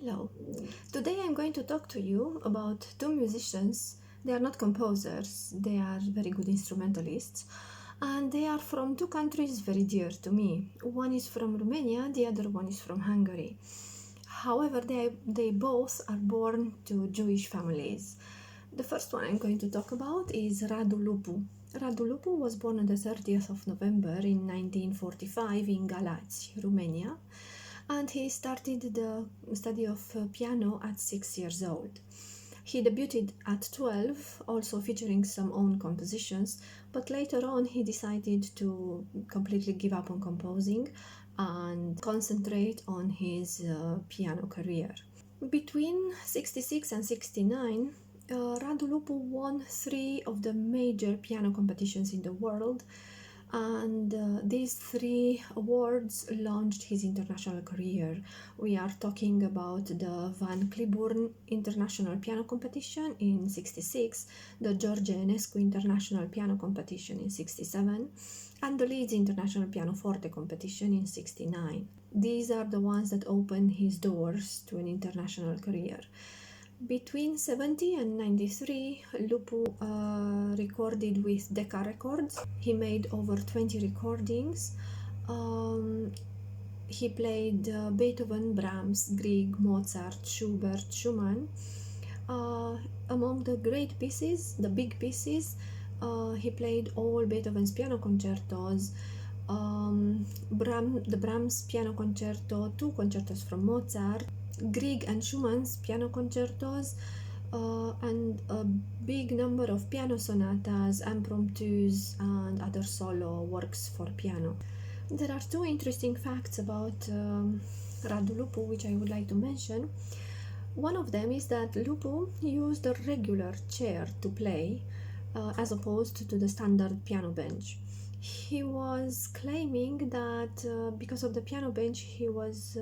Hello. Today I'm going to talk to you about two musicians. They are not composers, they are very good instrumentalists, and they are from two countries very dear to me. One is from Romania, the other one is from Hungary. However, they both are born to Jewish families. The first one I'm going to talk about is Radu Lupu. Radu Lupu was born on the 30th of November in 1945 in Galați, Romania, and he started the study of piano at 6 years old. He debuted at 12, also featuring some own compositions, but later on he decided to completely give up on composing and concentrate on his piano career. Between 66 and 69, Radu Lupu won 3 of the major piano competitions in the world, and these 3 awards launched his international career. We are talking about the Van Cliburn International Piano Competition in 66, the George Enescu International Piano Competition in 67, and the Leeds International Pianoforte Competition in 69. These are the ones that opened his doors to an international career. Between 70 and 93, Lupu recorded with Decca Records. He made over 20 recordings. He played Beethoven, Brahms, Grieg, Mozart, Schubert, Schumann. Among the great pieces, the big pieces, he played all Beethoven's piano concertos, the Brahms piano concerto, 2 concertos from Mozart, Grieg and Schumann's piano concertos, and a big number of piano sonatas, impromptus, and other solo works for piano. There are 2 interesting facts about Radu Lupu which I would like to mention. One of them is that Lupu used a regular chair to play as opposed to the standard piano bench. He was claiming that because of the piano bench he was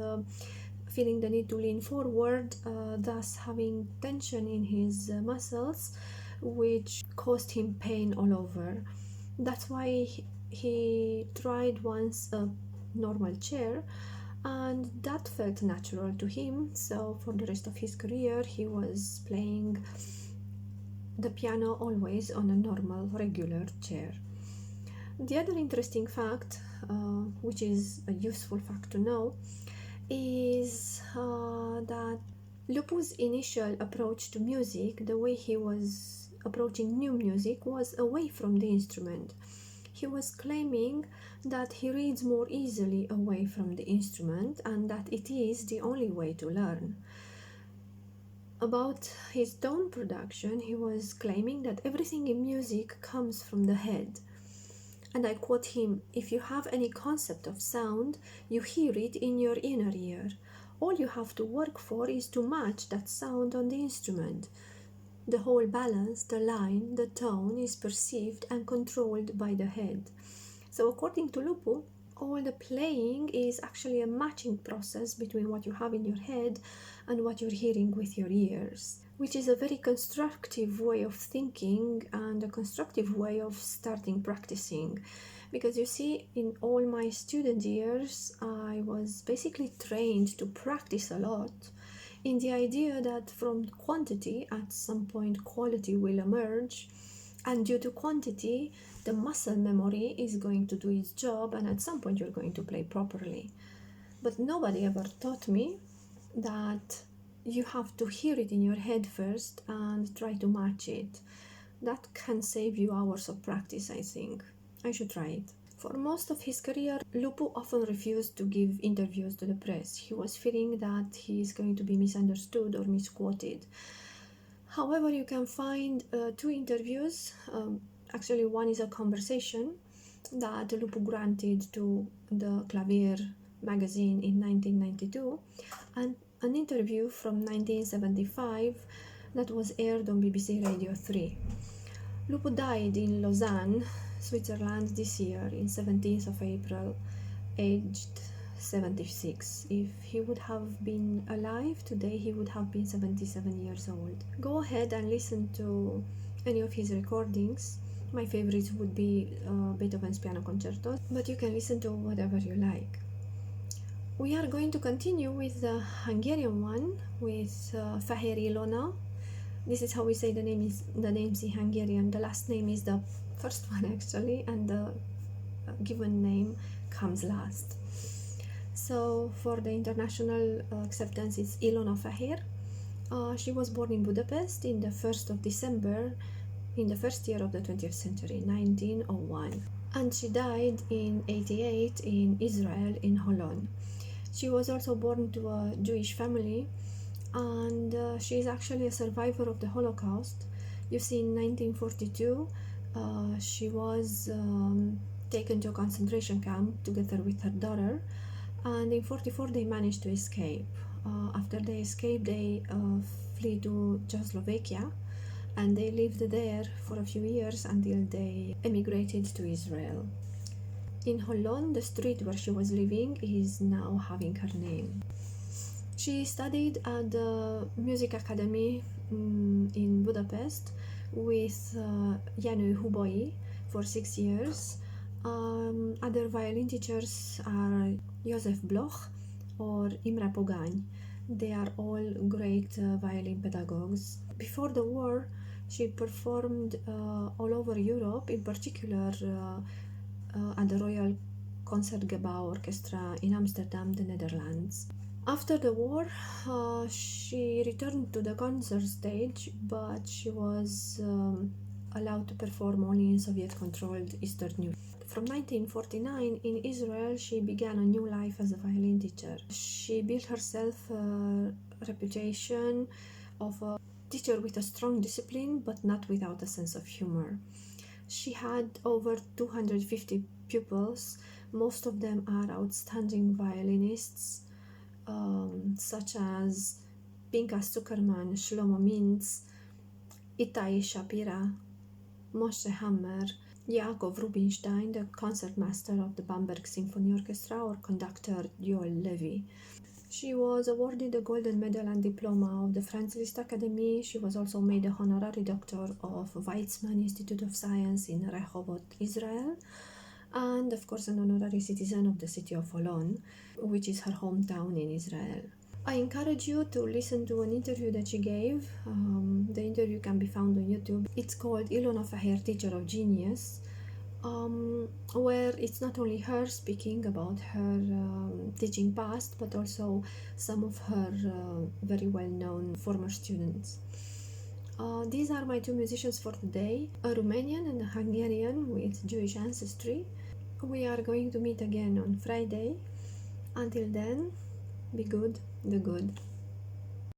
feeling the need to lean forward, thus having tension in his muscles, which caused him pain all over. That's why he tried once a normal chair, and that felt natural to him, so for the rest of his career he was playing the piano always on a normal, regular chair. The other interesting fact, which is a useful fact to know, is that Lupu's initial approach to music, the way he was approaching new music, was away from the instrument. He was claiming that he reads more easily away from the instrument and that it is the only way to learn. About his tone production, he was claiming that everything in music comes from the head. And I quote him, "If you have any concept of sound, you hear it in your inner ear. All you have to work for is to match that sound on the instrument. The whole balance, the line, the tone is perceived and controlled by the head." So according to Lupu, all the playing is actually a matching process between what you have in your head and what you're hearing with your ears, which is a very constructive way of thinking and a constructive way of starting practicing. Because you see, in all my student years, I was basically trained to practice a lot in the idea that from quantity, at some point, quality will emerge. And due to quantity, the muscle memory is going to do its job, and at some point you're going to play properly. But nobody ever taught me that you have to hear it in your head first and try to match it. That can save you hours of practice, I think. I should try it. For most of his career, Lupu often refused to give interviews to the press. He was fearing that he is going to be misunderstood or misquoted. However, you can find 2 interviews. Actually, one is a conversation that Lupu granted to the Clavier magazine in 1992, and an interview from 1975 that was aired on BBC Radio 3. Lupu died in Lausanne, Switzerland this year, in 17th of April, aged 76. If he would have been alive today, he would have been 77 years old. Go ahead and listen to any of his recordings. My favorites would be Beethoven's piano concertos, but you can listen to whatever you like. We are going to continue with the Hungarian one with Fehér Ilona. This is how we say the names in Hungarian. The last name is the first one actually, and the given name comes last. So for the international acceptance, it's Ilona Fehér. She was born in Budapest in the 1st of December in the first year of the 20th century, 1901. And she died in 88 in Israel, in Holon. She was also born to a Jewish family, and she is actually a survivor of the Holocaust. You see, in 1942, she was taken to a concentration camp together with her daughter, and in 44 they managed to escape. After they escaped, they flee to Czechoslovakia, and they lived there for a few years until they emigrated to Israel. In Holon, the street where she was living is now having her name. She studied at the music academy in Budapest with Jenő Huboi for 6 years. Other violin teachers are József Bloch or Imre Pogány. They are all great violin pedagogues. Before the war, she performed all over Europe, in particular at the Royal Concertgebouw Orchestra in Amsterdam, the Netherlands. After the war, she returned to the concert stage, but she was allowed to perform only in Soviet-controlled Eastern Europe. From 1949 in Israel, she began a new life as a violin teacher. She built herself a reputation of a teacher with a strong discipline, but not without a sense of humor. She had over 250 pupils. Most of them are outstanding violinists, such as Pinkas Zuckerman, Shlomo Mintz, Itai Shapira, Moshe Hammer, Yaakov Rubinstein, the concertmaster of the Bamberg Symphony Orchestra, or conductor Joel Levy. She was awarded the Golden Medal and Diploma of the Franz Liszt Academy. She was also made a honorary doctor of Weizmann Institute of Science in Rehovot, Israel, and of course an honorary citizen of the city of Holon, which is her hometown in Israel. I encourage you to listen to an interview that she gave. The interview can be found on YouTube. It's called Ilona Fehér, Teacher of Genius, where it's not only her speaking about her teaching past, but also some of her very well-known former students. These are my two musicians for today, a Romanian and a Hungarian with Jewish ancestry. We are going to meet again on Friday. Until then, be good, do good.